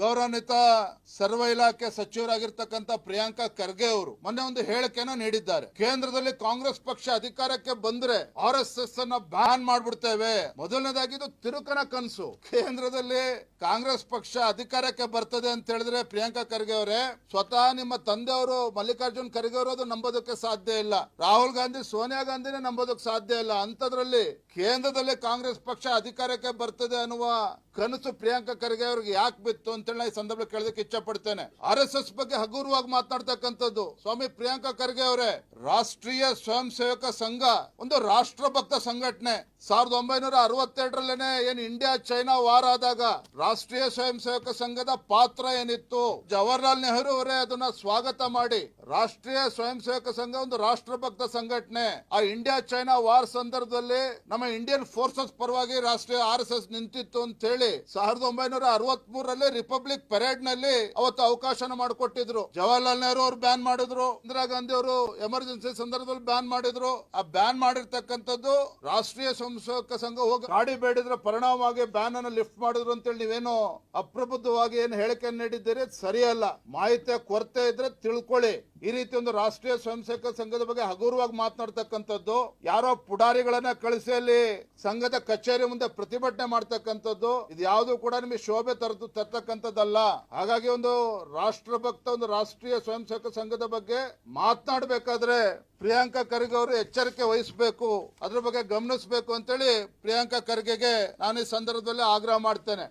ಗೌರವಾನ್ವಿತ ಸರ್ವ ಇಲಾಖೆ ಸಚಿವರಾಗಿರ್ತಕ್ಕಂಥ ಪ್ರಿಯಾಂಕಾ ಖರ್ಗೆ ಅವರು ಮೊನ್ನೆ ಒಂದು ಹೇಳಿಕೆಯನ್ನು ನೀಡಿದ್ದಾರೆ. ಕೇಂದ್ರದಲ್ಲಿ ಕಾಂಗ್ರೆಸ್ ಪಕ್ಷ ಅಧಿಕಾರಕ್ಕೆ ಬಂದ್ರೆ RSS ಅನ್ನ ಬ್ಯಾನ್ ಮಾಡ್ಬಿಡ್ತೇವೆ. ಮೊದಲನೇದಾಗಿ ಇದು ತಿರುಕನ ಕನಸು. ಕೇಂದ್ರದಲ್ಲಿ ಕಾಂಗ್ರೆಸ್ ಪಕ್ಷ ಅಧಿಕಾರಕ್ಕೆ ಬರ್ತದೆ ಅಂತ ಹೇಳಿದ್ರೆ ಪ್ರಿಯಾಂಕಾ ಖರ್ಗೆ ಅವರೇ, ಸ್ವತಃ ನಿಮ್ಮ ತಂದೆಯವರು ಮಲ್ಲಿಕಾರ್ಜುನ್ ಖರ್ಗೆ ಅವರು ಅದು ನಂಬೋದಕ್ಕೆ ಸಾಧ್ಯ ಇಲ್ಲ. ರಾಹುಲ್ ಗಾಂಧಿ, ಸೋನಿಯಾ ಗಾಂಧಿನೇ ನಂಬೋದಕ್ಕೆ ಸಾಧ್ಯ ಇಲ್ಲ. ಅಂತದ್ರಲ್ಲಿ ಕೇಂದ್ರದಲ್ಲಿ ಕಾಂಗ್ರೆಸ್ ಪಕ್ಷ ಅಧಿಕಾರಕ್ಕೆ ಬರ್ತದೆ ಅನ್ನುವ ಕನಸು ಪ್ರಿಯಾಂಕಾ ಖರ್ಗೆ ಅವ್ರಿಗೆ ಯಾಕೆ ಬಿತ್ತು ಅಂತೇಳಿ ಈ ಸಂದರ್ಭ ಕೇಳೋದಕ್ಕೆ ಇಚ್ಛೆ ಪಡ್ತೇನೆ. RSS ಬಗ್ಗೆ ಹಗುರವಾಗಿ ಮಾತನಾಡ್ತಕ್ಕಂಥದ್ದು. ಸ್ವಾಮಿ ಪ್ರಿಯಾಂಕಾ ಖರ್ಗೆ ಅವರೇ, ರಾಷ್ಟ್ರೀಯ ಸ್ವಯಂ ಸೇವಕ ಸಂಘ ಒಂದು ರಾಷ್ಟ್ರಭಕ್ತ ಸಂಘಟನೆ. 1962ರಲ್ಲೇನೆ ಏನ್ ಇಂಡಿಯಾ ಚೈನಾ ವಾರ್ ಆದಾಗ ರಾಷ್ಟ್ರೀಯ ಸ್ವಯಂ ಸೇವಕ ಸಂಘದ ಪಾತ್ರ ಏನಿತ್ತು, ಜವಾಹರ್ಲಾಲ್ ನೆಹರು ಅವರೇ ಅದನ್ನ ಸ್ವಾಗತ ಮಾಡಿ ರಾಷ್ಟ್ರೀಯ ಸ್ವಯಂ ಸೇವಕ ಸಂಘ ಒಂದು ರಾಷ್ಟ್ರಭಕ್ತ ಸಂಘಟನೆ. ಆ ಇಂಡಿಯಾ ಚೈನಾ ವಾರ್ ಸಂದರ್ಭದಲ್ಲಿ ನಮ್ಮ ಇಂಡಿಯನ್ ಫೋರ್ಸಸ್ ಪರವಾಗಿ ರಾಷ್ಟ್ರೀಯ RSS ನಿಂತಿತ್ತು ಅಂತ ಹೇಳಿ 1963ರಲ್ಲಿ ರಿಪಬ್ಲಿಕ್ ಪರೇಡ್ ನಲ್ಲಿ ಅವತ್ತು ಅವಕಾಶನ ಮಾಡಿಕೊಟ್ಟಿದ್ರು. ಜವಾಹರ್ಲಾಲ್ ನೆಹರು ಅವರು ಬ್ಯಾನ್ ಮಾಡಿದ್ರು, ಇಂದಿರಾ ಗಾಂಧಿ ಅವರು ಎಮರ್ಜೆನ್ಸಿ ಸಂದರ್ಭದಲ್ಲಿ ಬ್ಯಾನ್ ಮಾಡಿದ್ರು. ಆ ಬ್ಯಾನ್ ಮಾಡಿರ್ತಕ್ಕಂಥದ್ದು ರಾಷ್ಟ್ರೀಯ ಸ್ವಯಂ ಸೇವಕ ಸಂಘ ಹೋಗಿ ಗಾಡಿ ಬೇಡಿದ್ರೆ ಪರಿಣಾಮವಾಗಿ ಬ್ಯಾನ್ ಅನ್ನು ಲಿಫ್ಟ್ ಮಾಡಿದ್ರು ಅಂತೇಳಿ ನೀವೇನು ಅಪ್ರಬುದ್ಧವಾಗಿ ಏನು ಹೇಳಿಕೆಯನ್ನು ನೀಡಿದ್ದೀರಿ, ಸರಿಯಲ್ಲ. ಮಾಹಿತಿಯ ಕೊರತೆ ಇದ್ರೆ ತಿಳ್ಕೊಳ್ಳಿ. ಈ ರೀತಿ ಒಂದು ರಾಷ್ಟ್ರೀಯ ಸ್ವಯಂ ಸೇವಕ ಸಂಘದ ಬಗ್ಗೆ ಹಗುರವಾಗಿ ಮಾತನಾಡ್ತಕ್ಕಂಥದ್ದು, ಯಾರೋ ಪುಡಾರಿಗಳನ್ನ ಕಳಿಸಿ ಅಲ್ಲಿ ಸಂಘದ ಕಚೇರಿ ಮುಂದೆ ಪ್ರತಿಭಟನೆ ಮಾಡ್ತಕ್ಕಂಥದ್ದು, ಇದು ಯಾವುದು ಕೂಡ ನಿಮಗೆ ಶೋಭೆ ತರ್ತಕ್ಕಂಥದ್ದಲ್ಲ. ಹಾಗಾಗಿ ಒಂದು ರಾಷ್ಟ್ರಭಕ್ತ ಒಂದು ರಾಷ್ಟ್ರೀಯ ಸ್ವಯಂ ಸೇವಕ ಸಂಘದ ಬಗ್ಗೆ ಮಾತನಾಡಬೇಕಾದ್ರೆ ಪ್ರಿಯಾಂಕಾ ಖರ್ಗೆ ಅವರು ಎಚ್ಚರಿಕೆ ವಹಿಸಬೇಕು, ಅದ್ರ ಬಗ್ಗೆ ಗಮನಿಸಬೇಕು ಅಂತೇಳಿ ಪ್ರಿಯಾಂಕಾ ಖರ್ಗೆಗೆ ನಾನು ಈ ಸಂದರ್ಭದಲ್ಲಿ ಆಗ್ರಹ ಮಾಡ್ತೇನೆ.